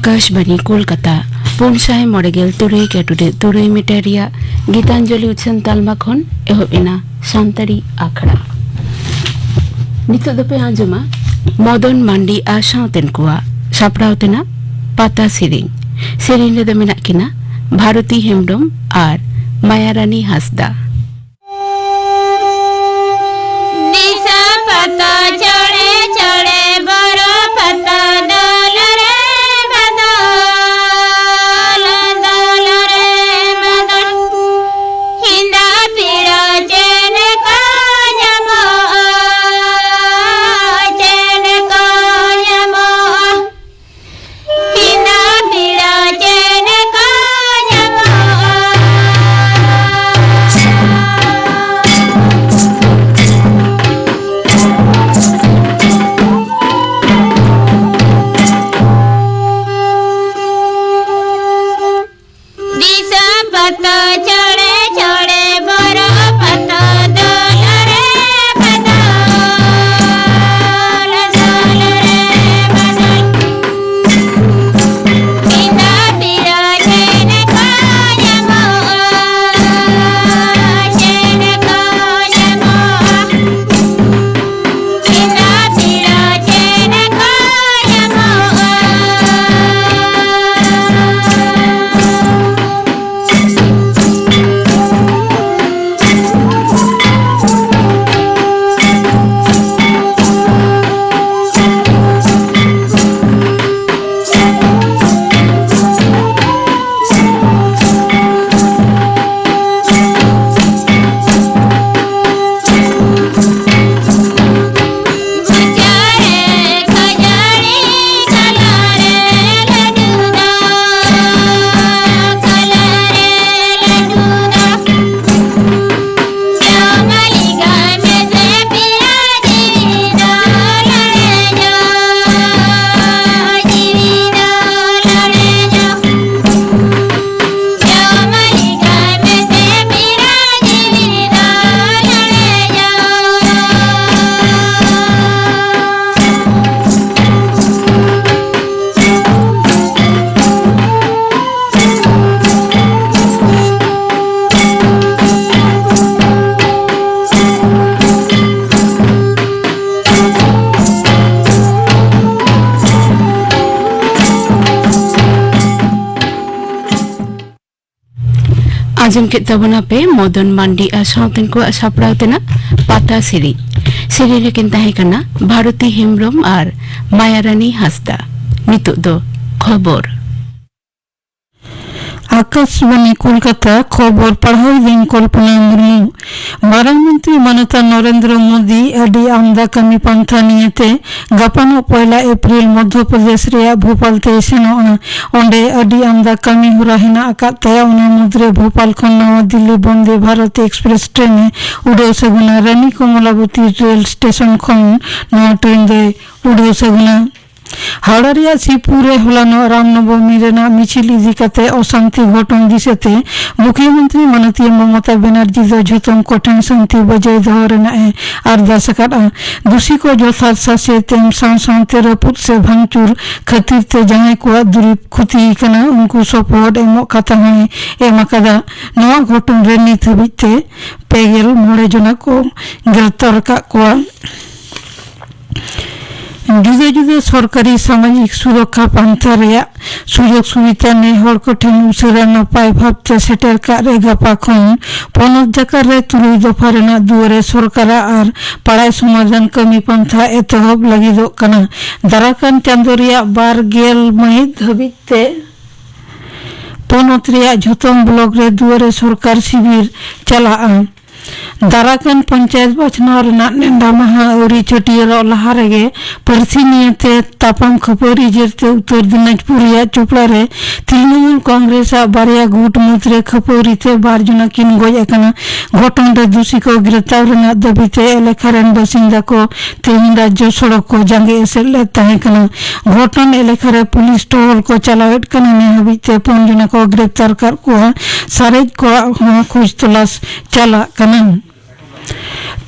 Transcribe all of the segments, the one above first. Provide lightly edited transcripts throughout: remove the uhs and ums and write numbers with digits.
Akashvani Kolkata 593.3 metre Geetanjali उछन तालमा खन एहोबिना सानताड़ी आखड़ा नितो दोपे आंजुमा मदन मांडी आशातेन कुआ सापड़ावतेना पाता सेरेन रे दो मेनाक किना भारती हेमब्रम और मायारानी हासदा दिशा पता चढ़े चढ़े बरो पता डोल रे बदल डोल रे बदल हिंदा पीड़ा चैन का जमो हिंदा पीड़ा चैन का दिशा पता चढ़े चढ़े बरो पता डोल रे बदल डोल रे बदल हिंदा पीड़ा चैन का जमो हिंदा पीड़ा चैन का आजम के तबना पे मदन मांडी आशातेन को सापड़ावतेना पाता सेरेन लेकिन ताहे कना भारती हेमब्रम और मायारानी हासदा नितो दो खबर आकाशवाणी कोलकाता खबर पढ़ाई दिन कल्पना मुर्मू मारामंत्री मानता नरेंद्र मोदी अडी आमदा कमी पंथा नियते गपानो पहला एप्रिल मध्य प्रदेश रे भोपाल ते सेनो ओंडे अडी आमदा कमी हुरा हिना आका तया उना मुद्रे भोपाल खन नवा दिल्ली वंदे भारत एक्सप्रेस ट्रेन उड़े सगुना रानी कमलावती रेल स्टेशन खन नवा ट्रेन दे उड़े सगुना हावड़ा रिया शिवपुरे हलानो रामनवमी रेना मिचिल इदी काते अशांति घटन दिसेते मुख्यमंत्री माननीय ममता बनर्जी दो झुतम कठिन शांति बजाय दो रेना अरदास अकादा दोषी को यथार्थ शासे तेम सांसते रपुत से भांगचूर खातिर ते जहां को दुरीप खुती कना उनको सपोर्ट एमो कथा हई एम अकादा नवा घटन रे नित हबिते पेगेल मोड़े जना को गिरफ्तार का को जुदे जुदे सरकारी सामाजिक सुरक्षा पंथा रेया सुजोग सुविधा ने हर को ठेन उसेरा नपाय भाबते सेटर कारे गपा खन पनत जाकार रे तुरुई दफा रेना दुआरे सरकार और पढ़ाई समाधान कमी पंथा एतहब लगी दो कना दाराकान चांदो रिया 12 मई धबिते पनत रिया झुतम ब्लॉक रे दुआरे सरकार शिविर चला दाराकान पंचायत बचना नेंडा महा औरी चटियर लहा रेगे परसी नियते तापाम खपरी जेरते उत्तर दिनाजपुर चोपड़ा रे तृणमूल कांग्रेस बारिया गुट मुद्रे खपरी ते 12 जना किन गज अकना घटन रे दोषी को गिरफ्तार रेना दबिते एलेखा रेन बासिंदा को तेहिन राज्य सड़क को जांगे एसेले ताहे कना घटन एलेखा रे पुलिस टोल को चलावेट कना ने हबिते 5 जना को गिरफ्तार कर को सारेज को खोज तलाश चला कना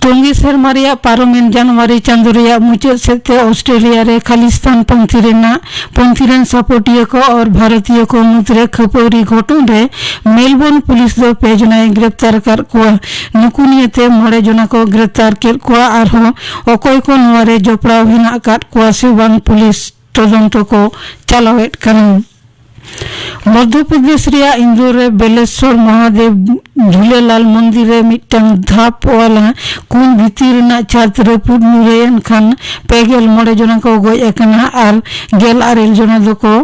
ᱛᱚᱝᱜᱤ ᱥᱮᱨᱢᱟ ᱨᱮᱭᱟᱜ ᱯᱟᱨᱚᱢᱮᱱ ᱡᱟᱱᱩᱣᱟᱨᱤ ᱪᱟᱸᱫᱳ ᱨᱮᱭᱟᱜ ᱢᱩᱪᱟᱹᱫ ᱥᱮᱫᱛᱮ ᱚᱥᱴᱨᱮलिया ᱨᱮ खालिस्तान पंथी रेन सपोर्टिया को और भारतीय को मुद्रे खपौरी घटन रे मेलबोर्न पुलिस दो 5 जनाए ग्रेप्तार कर कुआ नुकु नियते 9 जना को ग्रेप्तार केल कुआ आरहो अकय को नोरे जपड़ाव हिना काट कुआ से बांग पुलिस तदंत को चालावेट करन। मध्य प्रदेश रिया इंदौर रे बेलेश्वर महादेव झूलेलाल मंदिर रे मिटन धाप वाला कुन भीतिर ना छात्र पुड नुरेन खान पेगेल 9 जना को गय एकना आर गेल आरेल जना दो को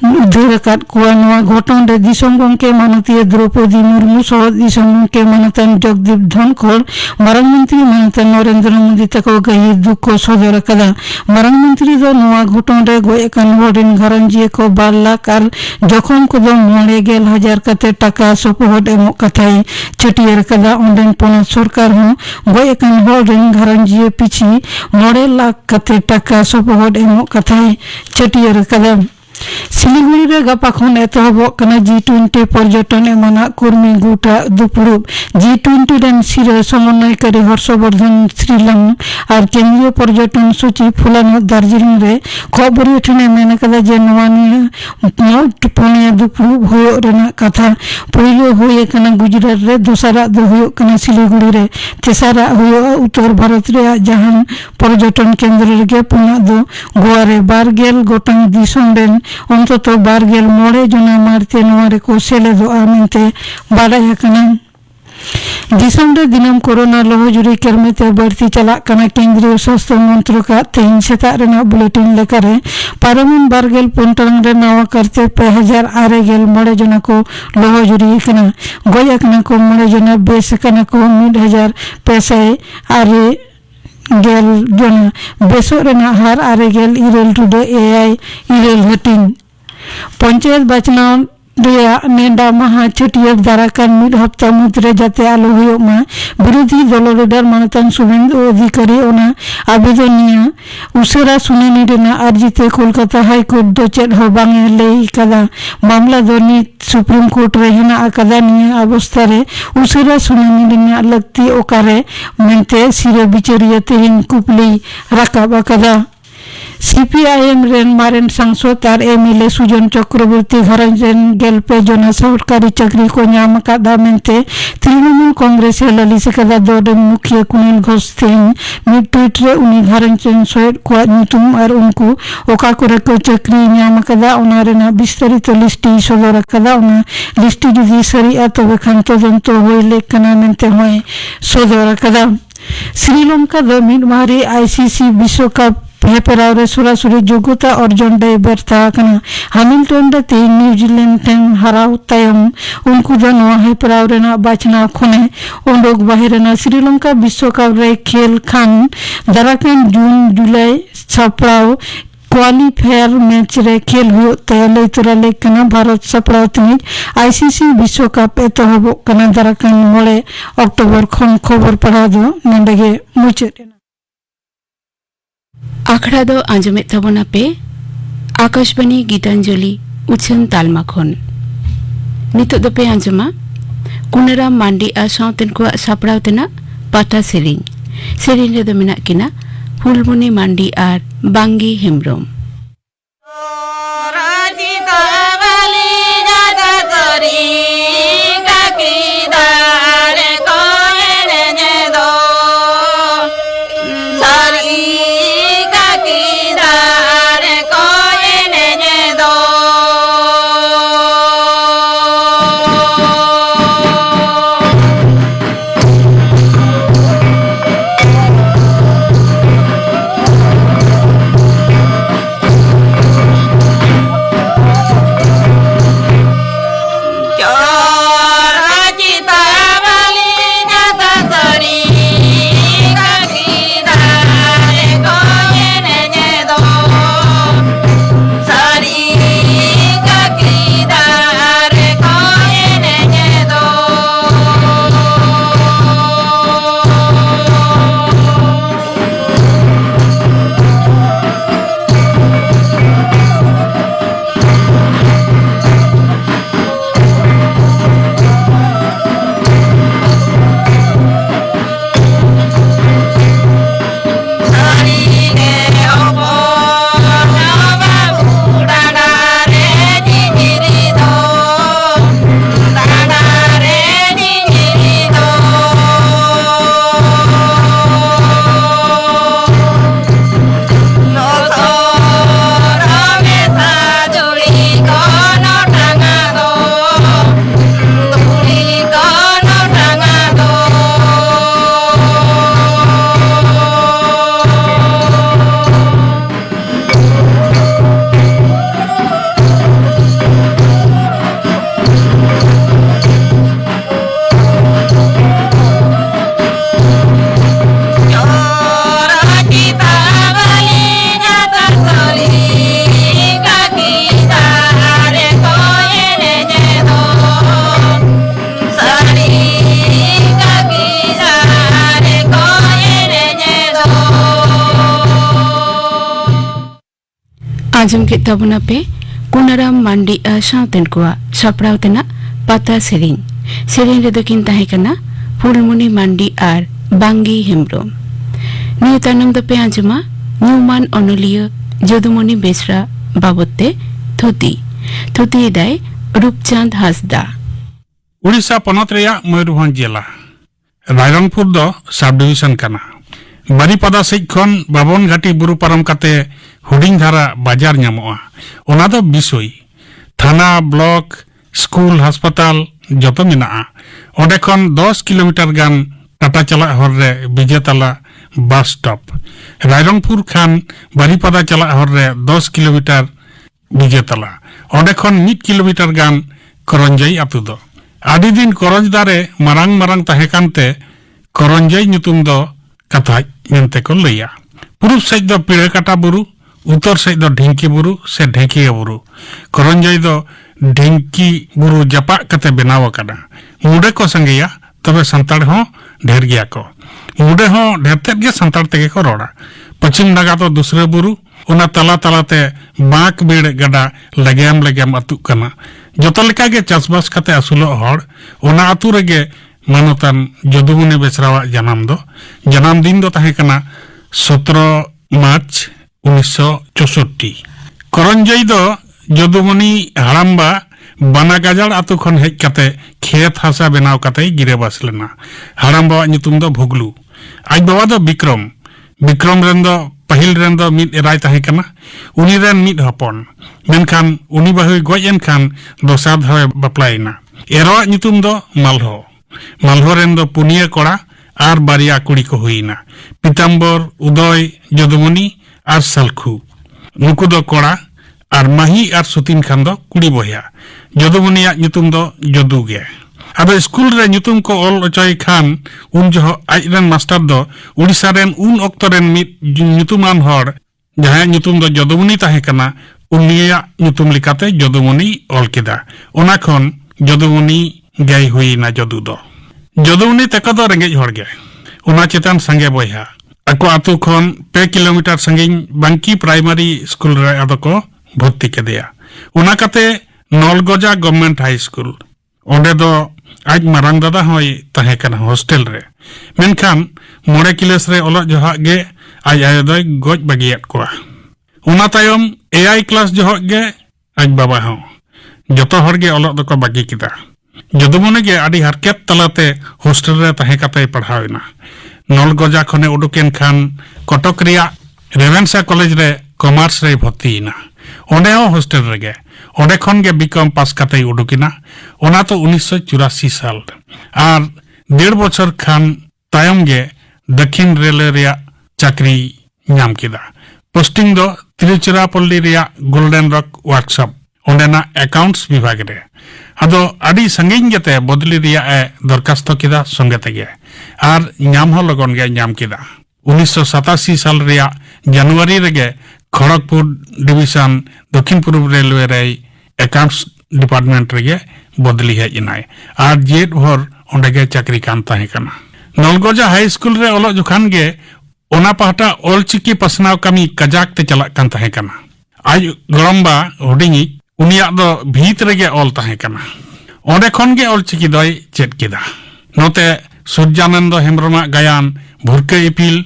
धुरकाट कुआ नवा घटन रे दिसम गंके माननीय द्रौपदी मुर्मू सह दिसम गंके मानतान जगदीप धनखड़ मारांग मंत्री मानतान नरेंद्र मोदी तको गहिर दुख सदर कदा। मारांग मंत्री दो नवा घटन रे गय कान हरिन घरंजी को 12 लाख और जखम को 9,000 कते टाका सपोहट एम कथाई छटियर कदा। ओंडेन पोनत सरकार हूं गय कान हरिन घरंजी पिछि 9 लाख कते टाका सपोहट एम कथाई छटियर कदा। सिलीगुड़ी रे गपा खन एतहबक कना G20 पर्यटन एमना कर्मी गुटा दुपुरुब G20 रेन सिर समन्वयकारी हर्षवर्धन श्रीलंग और केंद्रीय पर्यटन सचिव फुलानो दार्जिलिंग रे खबरी ठने मेन कदा जे नवानी नोट पनिया दुपुरुब होयो रेना कथा पहिलो होये कना गुजरात रे दोसरा दो होयो कना सिलीगुड़ी रे तेसरा होयो उत्तर भारत रे जहां पर्यटन केंद्र रे पुना दो गोवा रे 12 गोटन दिसम रेन अंतत 12 जना मारते नोरे को सेलेदो आमिनते बाड़ाय कना। दिसम रे दिनम कोरोना लहजुरी केरमेते बढ़ती चला कना। केंद्रीय स्वास्थ्य मंत्रक तेन सेता रेना बुलेटिन लेकारे पारमिन 12 पंटांग रे नवा करते 2008 जना को लहजुरी कना। गोया कना को 9 जना बेस कना को 1000 पैसा आरे गेल जना बेसो रेना हार आरे गेल इरेल टुडे एआई इरेल हटिंग पंचायत बचनाव रिया नेडा महा छटियर दाराकान मिड हफ्ता मुद्रे जाते आलो हुयो मा विरोधी दल लीडर मानतान शुभेंदु अधिकारी ओना आवेदनिया उसेरा सुनानी रेना अर्जीते कोलकाता हाईकोर्ट दो चेड हो बांगे लेई कदा। मामला दो नीत सुप्रीम कोर्ट रे हेना आकादा निया अवस्था रे उसेरा सुनानी रेना लगती ओकारे मेंते सिरे बिचरिया तेहिन कुपली राकाबा कदा। सीपीआईएम रेन मारेन सांसद और एमएलए सुजन चक्रवर्ती घरंजन गेलपे जना सरकारी चाकरी को नाम कादा मेंते तृणमूल कांग्रेस ललिस कदा दौड़ मुखिया कुनिल घोष सिंह मिड ट्वीट रे उनी घरंजन सोहेद को नुतुम और उनको ओका करे को चाकरी नाम कदा ओना रेना विस्तारित लिस्ट सदर कदा। ओना लिस्ट जुदी सरिया तबे खान तदंत होइले कना मेंते होय सदर कदा। श्रीलंका दो मिड मारी आईसीसी विश्व कप हेपरावरे सुरासुरी योग्यता अर्जन डे व्यर्था कना। हैमिल्टन रे 3 न्यूजीलैंड टेन हराव तायम उनको द नवा हेपरावरे ना बाचना खने ओंडोक बाहिरना श्रीलंका विश्व कप रे खेल खान दाराकान जून जुलाई सप्राव क्वालिफायर मैच रे खेल हुयो तयले तुराले कना। भारत सप्राव तनिक आईसीसी विश्व कप एतहबो कना दाराकान मोले अक्टोबर खन खबर पढ़ा दो नंदगे मुचेना आखड़ा दो आंजमे तबना पे आकाशवाणी गीतांजलि उछन तालमा खन नितो दो पे आंजमा कुनराम मांडी आ साउतेन को सापड़ाव तेना पाटा सेरिंग रे दो मेना किना फुलमणि मांडी आर बांगी हेमब्रम। आजम के तबना पे कुनाराम मांडी साउतेन को सपड़ाव तेना पता सेरिंग सेरिंग रे दकिन ताहे कना फुलमुनी मांडी आर बांगी हेम्ब्रोम नियो तानम द पे आजमा न्यूमान अनलिय जदुमणि बेसरा बाबते थुती दाय रूपचांद हासदा उड़ीसा पनत रेया मयूरभंज जिला रायरंगपुर दो सब डिविजन कना बारीपदा सेज खन बाबन घाटी बुरु पारम काते हुडिंग धारा बाजार ᱧᱟᱢᱚᱜᱼᱟ ओना दो बिसोई थाना ब्लॉक स्कूल अस्पताल जतो मेनाआ ओंडे खन 10 किलोमीटर गान टाटा चला हर रे विजेताला बस स्टॉप रायरंगपुर खान बारीपदा चला हर रे 10 किलोमीटर विजेताला ओंडे खन 1 किलोमीटर गान करंजई आतु दो आदि दिन करंज दारे मारांग मारांग ताहे कानते करंजई ᱧᱩᱛᱩᱢ दो कथा मेनते को लैया पूर्व सेज दो पिड़े काटा बुरु उत्तर सेज दो ढिंकी बुरु से ढेकिया बुरु करंजई दो ढिंकी बुरु जपा कते बनाव कना मुडे को संगेया तबे संताड़ हो ढेर गया को मुडे हो ढेरते गे संताड़ तेगे को रोड़ा पश्चिम नागा तो दूसरे बुरु उना तला तलाते बाक बेड़ गडा लगेम अतु कना जतो लेका गे चासबास कते असुलो हड़ उना अतु रेगे मानोतान जदुमणि बेसरावा जन्म दिन दो ताहे कना 17 मार्च 1964 करंजई दो जदुमणि हाड़ाम्बा बाना गाजाड़ आतु खन हेज कते खेत हासा बनाव कते गिरेबास लेना हाड़ाम्बा ᱧᱩᱛᱩᱢ दो भुगलू आज बाबा दो विक्रम रेन दो पहिल रेन दो मिद एराय ताहे कना उनी रेन मिद हपन मेनखान उनी बाहुय गoj एन खान दोसार धावे बापलायना एरवा ᱧᱩᱛᱩᱢ दो मालहो रेन दो पुनिया कोड़ा आर बारिया कुड़ी को हुईना पीताम्बर उदय जदुमणि आर सालखु नुकु दो कोड़ा आर माही आर सुतीन खान दो कुड़ी बहिया जदुमणिया ᱧᱩᱛᱩᱢ दो जदू गे अब स्कूल रे ᱧᱩᱛᱩᱢ को ऑल अचय खान उन जो आज रेन मास्टर दो उड़ीसा रेन उन ऑक्तो रेन मिद ᱧᱩᱛᱩमान हर जहां ᱧᱩᱛᱩम दो जदुमणि ताहे कना उनिया ᱧᱩᱛᱩम लिकाते जदुमणि ऑल केदा ओना खन जदुमणि गई हुई ना जदुमणि तक दो रेंगेज हर गे उना चेतन संगे बयहा अको आतु खन 2 किलोमीटर संगे बांकी प्राइमरी स्कूल रे आदो को भर्ती केदेया उना कते नलगोजा गवर्नमेंट हाई स्कूल ओंडे दो आज मारांग दादा होय ताहे कना हॉस्टल रे मेनखान 9 किलोस रे ओलो जोहा गे आज आयो दोय गoj बागियात कोआ उना तायम एआई क्लास जोहा गे आज बाबा हो जतो हर गे ओलो दो को बागी किदा जदुमणि गे आदि हरकेत तलाते हॉस्टल रे ताहे कते पढ़ावेना नलगोजा खने उडुकेन खान कटक रिया रेवेंसा कॉलेज रे कॉमर्स रे भर्तीना ओंडे हो हॉस्टल रेगे ओंडे खन गे बीकॉम पास कते उडुकिना ओना तो 1984 साल आर 1.5 बछर खान तायम गे दक्षिण रेलवे रिया चाकरी नाम किदा पोस्टिंग दो तिरुचिरापल्ली रिया गोल्डन रॉक वर्कशॉप ओंडेना अकाउंट्स विभाग रे आदो आदि संगीन गते बदली रिया ए दरखास्त किदा संगे तेगे आर नाम हो लगन गे नाम किदा 1987 साल रिया जनवरी रेगे खड़गपुर डिवीजन दक्षिण पूर्व रेलवे रे अकाउंट्स डिपार्टमेंट रेगे बदली है इनाय आर जेट भर ओंडे गे चाकरी कान ताहे कना नलगोजा हाई स्कूल रे ओलो जुखान गे ओना पहटा ऑलचिकी पसनाव कमी कजाक ते चला कान ताहे कना आज गरम्बा हुडिंगी उनिया दो भीत रेगे ऑल ताहे कना ओंडे खन गे ऑलचिकी दोय चेत किदा नोते सूर्यानंद हेम्ब्रोमा गायन भुरके इपिल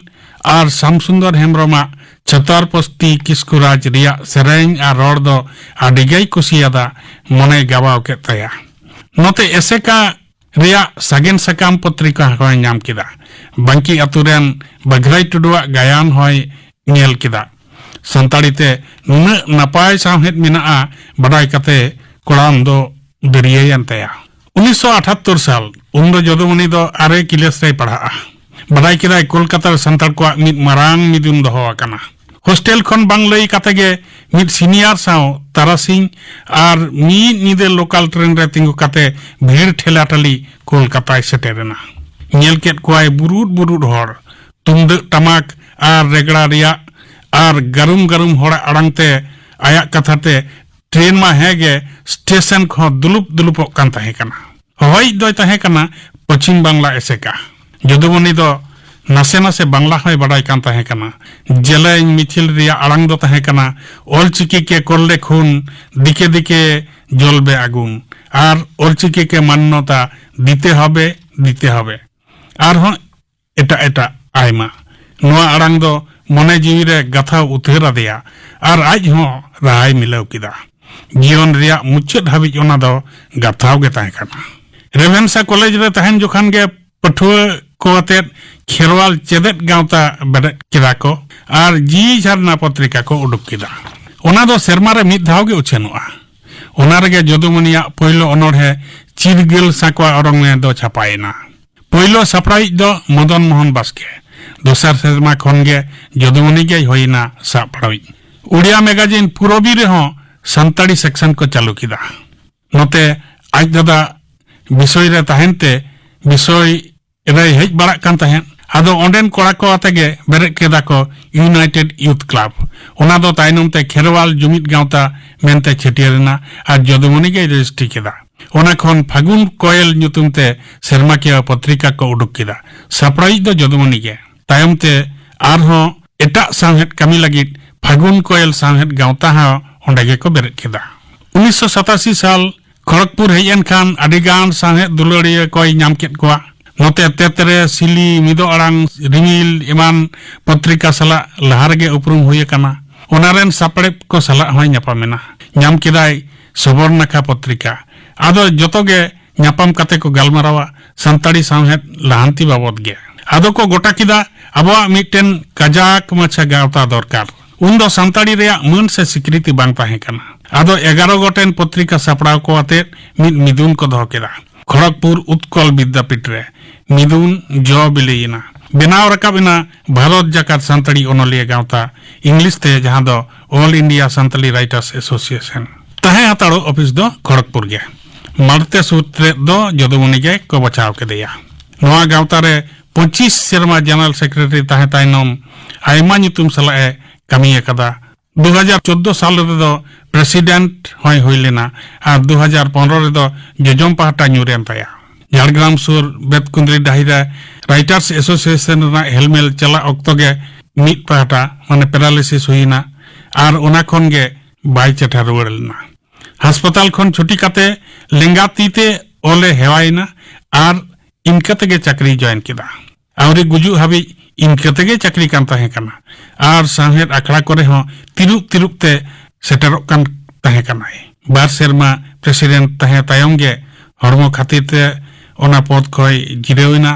आर शामसुंदर हेम्ब्रोमा छतरपस्ती किस्कुराज रिया सेरेंग आर रोड दो आडिगई कुसियादा मने गावाव के तया नोते एसेका रिया सागेन सकाम पत्रिका होय नाम किदा बांकी अतुरेन बघराई टुडुआ गायन होय नेल किदा संताड़ीते नुना नपाय साहेद मिना बड़ाई कते कोड़ाम दो दरियायन तया 1978 साल उन दो जदुमणि दो 6 किलेस रे पढ़ा बड़ाई किदा कोलकाता संताड़ को मिद मारांग मिदुम दो होवाकना हॉस्टल खन बांग लई काते गे मिद सीनियर साव तारासिंग आर मी निदे लोकल ट्रेन रे तिंगु काते भीड़ ठेलाटली कोलकाता सेटेरना नेल केट कोय बुरुड हर तुंद टमाक आर रेगड़ा रिया आर गरुम होड़ा अड़ंगते आया कथाते ट्रेन मा हेगे स्टेशन खो दुलुप कान ताहे कना होय दोय ताहे कना पश्चिम बांग्ला एसेका जदुमणि दो नासे नासे बांग्ला होय बाडाय कान ताहे कना जेलें मिचिल रिया आड़ांग दो ताहे कना ऑलचिकी के कोल्ले खून दिके दिके जलबे आगुन और ऑलचिकी के मान्यता दिते हबे और हों एटा एटा आयमा नोआ आड़ांग दो मने जीवी रे गाथा उतरा दिया और आज हों राय मिलाव किदा जीवन रिया मुच्चद हाबिज ओना दो गाथाव गे ताहे कना रेवेंसा कॉलेज रे तहन जोखान गे पठुआ को अतेद खेरवाल चेदेत गावता बेरेद किदा को और जी झरना पत्रिका को उडुक किदा ओना दो सेरमा रे मिद धाव गे उछेनुआ ओना रेगे जदुमनिया पहिलो अनोढ़े चिरगेल साकवा अरंग में दो छापायना पहिलो सापड़ाई दो मदन मोहन बास्के दोसर सेरमा खन गे जदुमनि गे होइना सापड़ाई उड़िया मैगजीन पूरबी रे हो संताड़ी सेक्शन को चालू किदा नोते आज दादा विषय रे तहनते विषय रे हेज बाड़ा कान तहन आदो ओंडेन कोड़ा को आतेगे बेरेद केदा को यूनाइटेड यूथ क्लब ओना दो ताइनम ते खेरवाल जुमित गावता मेनते छेटियरना और जदुमनि गे रजिस्ट्री केदा ओना खन फागुन कोयल ᱧᱩᱛᱩᱢ ते सेरमाकिया पत्रिका को उडुक केदा सापड़ाई दो जदुमनि गे तायम ते आरहो एटा सामहेद कमी लगित फागुन कोयल सामहेद गावता हा ओंडे गे को बेरेद केदा 1987 साल खड़गपुर हेजन खान अडिगान सामहेद दुलड़िया कोई नाम केद कोआ नोते तेतरे सिली मिदो आड़ांग रिमिल इमान पत्रिका सला लहारगे उपरुम हुए कना ओनारेन सापड़े को सला होय ᱧᱟᱯᱟᱢᱮᱱᱟ ᱧᱟᱢ केदाय सुवर्णखा पत्रिका आदो जतोगे ᱧᱟᱯᱟᱢ कते को गालमारावा संताड़ी सामहेद लहांती बाबद गे आदो को गोटा किदा अबवा मिटन कजाक मछा गावता दरकार उन दो संताड़ी रेया मन से स्वीकृति बांग ताहे कना आदो 11 गोटेन पत्रिका सापड़ाव को आते मिदुन को दो केदा खड़गपुर उत्कल विद्यापीठ रे मिदुन जो बिलेना बेनाव रकाबिना भारत जाकात संताड़ी ओनलिया गावता इंग्लिश ते जहां दो all India Santali writers association ताहे हताड़ो ऑफिस दो खड़गपुर गे मारते सूत्रे दो जदुमनि गे को बचाव केदेया नोआ गावता रे 25 सेरमा जनरल सेक्रेटरी ताहे ताइनम आयमा ᱧᱩᱛᱩᱢ सलाए कमी कदा 2014 साल रे दो प्रेसिडेंट होय होइलेना और 2015 रे दो जजम पाहटा ᱧᱩᱨᱮᱱ ताया झाड़ग्राम सुर बेतकुंद्री डाहिरा राइटर्स एसोसिएशन रा हेलमेल चला ऑक्तो गे मिट पाहटा माने पैरालिसिस हुइना और ओना खन गे बाय चेठा रुवाड़लना अस्पताल खन छुट्टी काते लेंगातीते ओले हेवाइना और इनकते गे चाकरी जॉइन किदा आवरी गुजु हाबी इनकते गे चाकरी कान ताहे कना और साहेद अखड़ा करे हो तिरुपते सेटरक कान ताहे कनाय बार सेरमा प्रेसिडेंट ताहे तायम गे हरमो खातिर ते ओना पद खय जिरेवना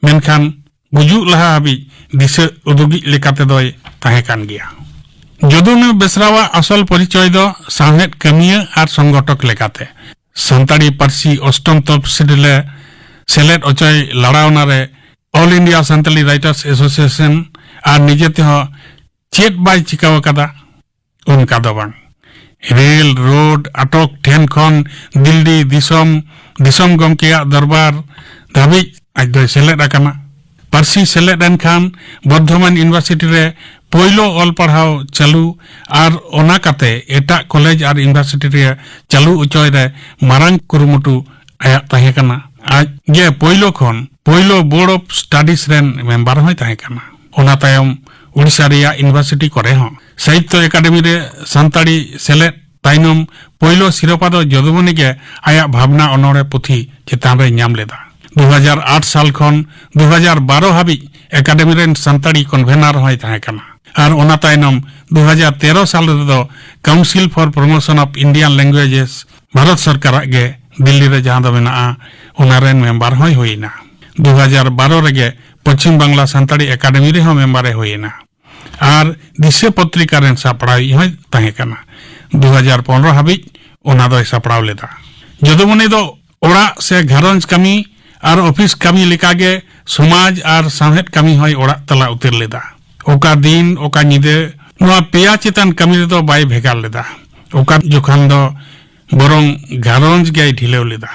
मेनखान गुजु लहा हाबी दिसे उदुगी लेकाते दोय ताहे कान गिया जदुनु बेसरावा असल परिचय दो साहेद कमिया और संगठक लेकाते संताड़ी पार्सी अष्टम तपसिले सेलेट अचय लड़ावना रे all India Santali writers association और निजेते हो चेत बाय चिकाव कदा उनका दो बांग रेल रोड अटक ठेन खन दिल्ली दिसम गमकेया दरबार धाबी आज दो सेलेट आकना पार्सी सेलेट एन खान बर्धमान यूनिवर्सिटी रे पहिलो ऑल पढ़ाव चालू और ओना काते एटा कॉलेज और यूनिवर्सिटी रे चालू उचय रे मारांग कुरुमुटु आया ताहे कना आज गे पहिलो खन पहिलो board of studies rain member होय ताहे कना ओना तायम उड़ीसा रिया यूनिवर्सिटी करे हो साहित्य एकेडमी रे संताड़ी सेलेट ताइनम पहिलो सिरोपा दो जदुमनि गे आया भावना अनोड़े पुथी चेतान रे नाम लेदा 2008 साल खन 2012 हाबी एकेडमी रेन संताड़ी कन्वेनर होय ताहे कना और ओना ताइनम 2013 साल रे दो council for promotion of Indian languages Bharat सरकार गे दिल्ली रे जहां दो मेना ओना रेन मेंबर होय होइना 2012 रे पश्चिम बांग्ला संताड़ी एकेडमी रे हो मेंबर होइना और दिशे पत्रिका रेन सापड़ाई होय ताहे कना 2015 हाबी ओना दो सापड़ाव लेदा जदुमनि दो ओड़ा से घरंज कमी और ऑफिस कमी लिकागे समाज और साहेद कमी होय ओड़ा तला उतर लेदा ओका दिन ओका निदे नोआ पेया चेतन कमी रे दो बाय भेगार लेदा ओका जोखान दो बरंग घरंज गे ढिलेव लेदा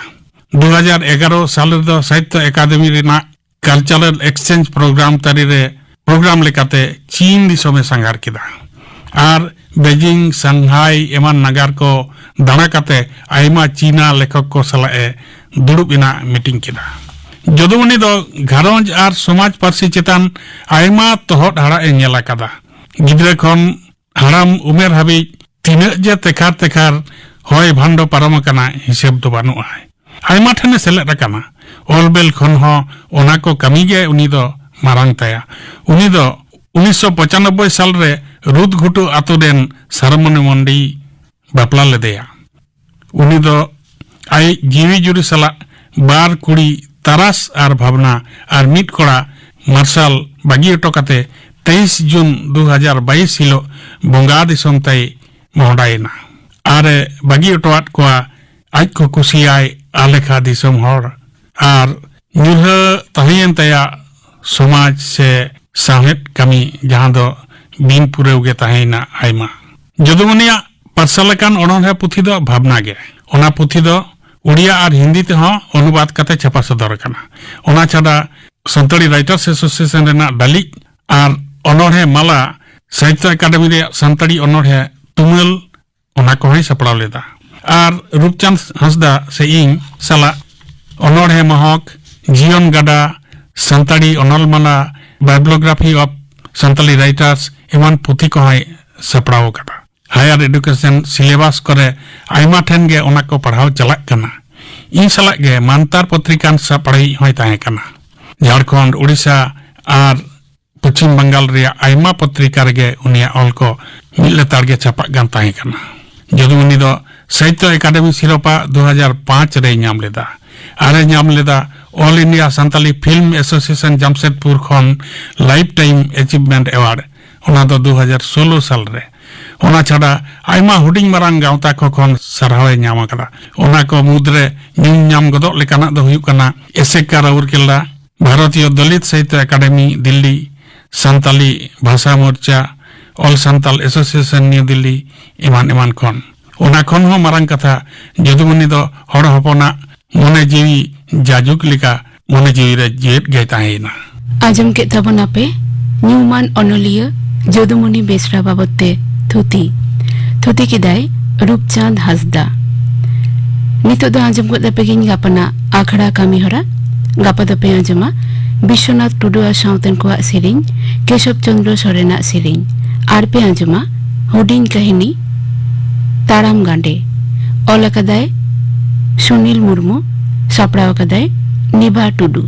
2011 साल रे दो साहित्य एकेडमी रेना कल्चरल एक्सचेंज प्रोग्राम तारी रे प्रोग्राम लेकाते चीन दिसोमे संगार किदा और बेजिंग संघाई एमान नगर को दाना काते आयमा चीना लेखक को सलाए दुड़ुब इना मीटिंग किदा जदुमणि दो घारंज और समाज पार्सी चेतान आयमा तोहद हाड़ा ए नेल आकादा गिद्रा खन हाड़ाम उमेर हाबि तीना जे तेखार तेखार होय भांडो पारम आकाना हिसाब दो बानुआ आयमा ठने सेलेद आकाना ओलबेल खन हो ओना को कमी गे उनी दो मारांग ताया उनी दो 1995 साल रे रुद घुटू आतु रेन सारमनी मंडी बापला लेदेया उनी दो आई जीवी जुरी सला बार कुड़ी तारास आर भावना आर मिट कोड़ा मार्शल बागी अटो काते 23 जून 2022 हिलो बंगा दिसम ताई मोहडायना आरे बागी अटोआत कोआ आज को कुसियाय आलेखा दिसम हर आर न्यूह तहियन तया समाज से साहेब कमी जहां दो बिन पूरे उगे तहेना आयमा जदुमनिया पार्सलकान ओनोहे पुथी दो भावना गे ओना पुथी दो उड़िया और हिंदी ते हो अनुवाद काते छापा सदर कना ओना छाड़ा संताली राइटर्स एसोसिएशन रेना दालिक और ओनोहे माला साहित्य अकादमी रे संताली ओनोहे तुमुल ओना को ही सपड़ाव लेदा और रूपचंद हंसदा से इंग साला ओनोहे महक जीवन गाडा संताली ओनलमाला बायोग्राफी ऑफ संताली राइटर्स एमन पुथी को है सपड़ाव कटा हायर एडुकेशन सिलेबस करे आयमा ठेन गे ओना को पढ़ाव चलाक कना इन सलाक गे मानतार पत्रिकान सा पढ़ाई होय ताहे कना झारखंड उड़ीसा और पश्चिम बंगाल रिया आयमा पत्रिका रे उनिया ऑल को मिलतार गे छापा गान ताहे कना जदु उनी दो साहित्य अकादमी सिरोपा 2005 रे नाम लेदा आरे नाम लेदा all India Santali film association Jamshedpur खन लाइफ टाइम अचीवमेंट अवार्ड ओना दो 2016 साल रे ओना छाड़ा आयमा हुडिंग मारांग गावता को खन सरहावे नाम करा ओना को मुद्रे न्यून नाम गदो लेकाना दो हुयु कना एसेका राउरकेला भारतीय दलित साहित्य अकादमी Delhi Santali Bhasha Morcha all Santal association new Delhi एमान एमान खन ओना खन हो मारांग कथा जदुमनि दो हड़ हपना मने जीवी जाजुक लिका मने जीवी रे जेट गे ताहेना आजम के तबना पे न्यूमान ओनोलिया जदुमणि बेसरा बाबते थुती किदाय रूपचांद हसदा नितो दो आजम को दपेगिन गापना आखड़ा कामी हरा गापा दपे आजमा विश्वनाथ टुडुआ साउतेन को सेरिंग केशव चंद्र सोरेना सेरिंग आर पे आजमा हुडिंग कहिनी ताराम गांडे ओलकदाय सुनील मुर्मू सापड़ाव कदाय निभा टुडू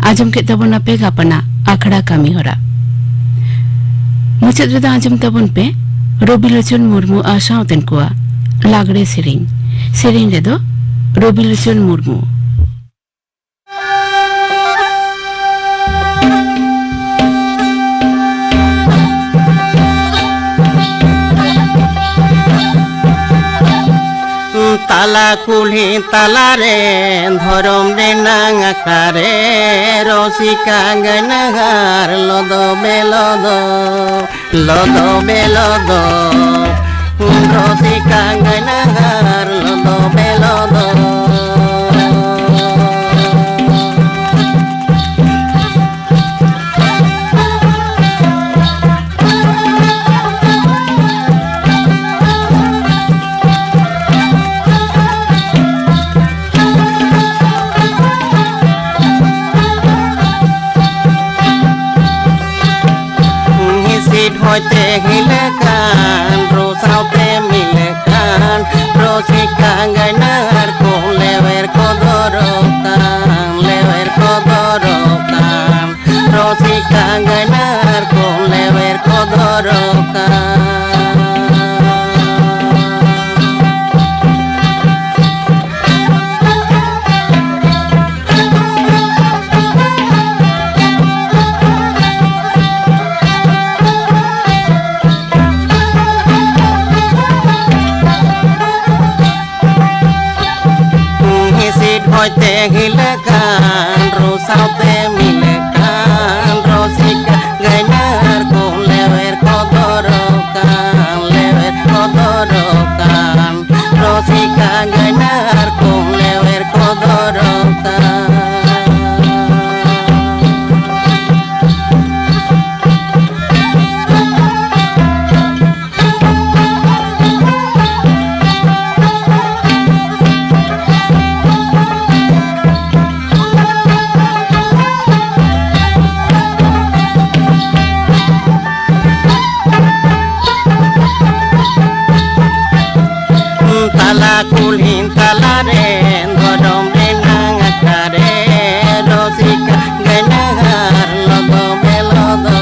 आजम के तबन पे गापना आखड़ा कामी हरा मुचाद रे आजम तबन पे रबिलोचन मुर्मू आसाउतेन को लागड़े सेरिंग रे दो रबिलोचन मुर्मू ताला कुल्ही ताला रे धरम रे नांगाकारे रसिका गनगार लदो बेलदो रसिका गनगार लदो बेलदो होते हिलकान रोसाते मिलकान रोसिका गनगार को लेवर को दरोकान रोसिका गनगार को लेवर को दरोकान होते हिलकान रोसाते मिलकान रोसिका गनगार को लेवर को दरोकान रोसिका गनगार को लेवर को दरोकान talare dodom renang akare rosika ganahar lodo belodo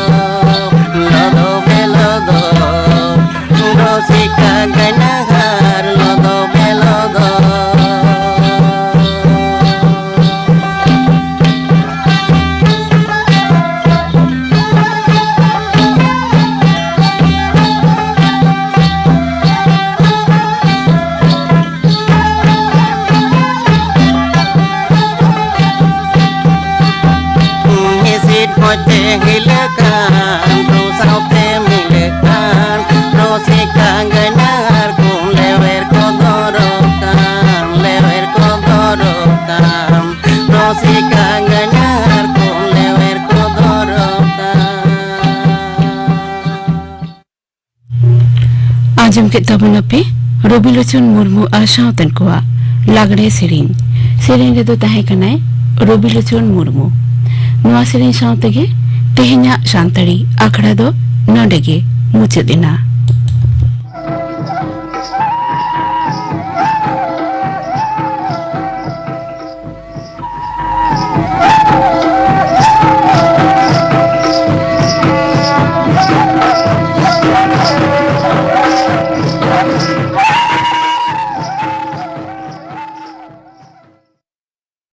rosika ganahar lodo belodo hote hilakan rusau te milekan rosika ganar kun lewer kodorokan rosika ganar kun lewer kodorokan आजम के तबन पे रबिलोचन मुर्मू आशा तनकुआ लागड़े सेरिन सेरिन रे दो ताहे कनाय रबिलोचन मुर्मू नुआ सेरिन साउतेगे तेहेन्या शांतड़ी आखड़ा दो नडेगे मुचादेना।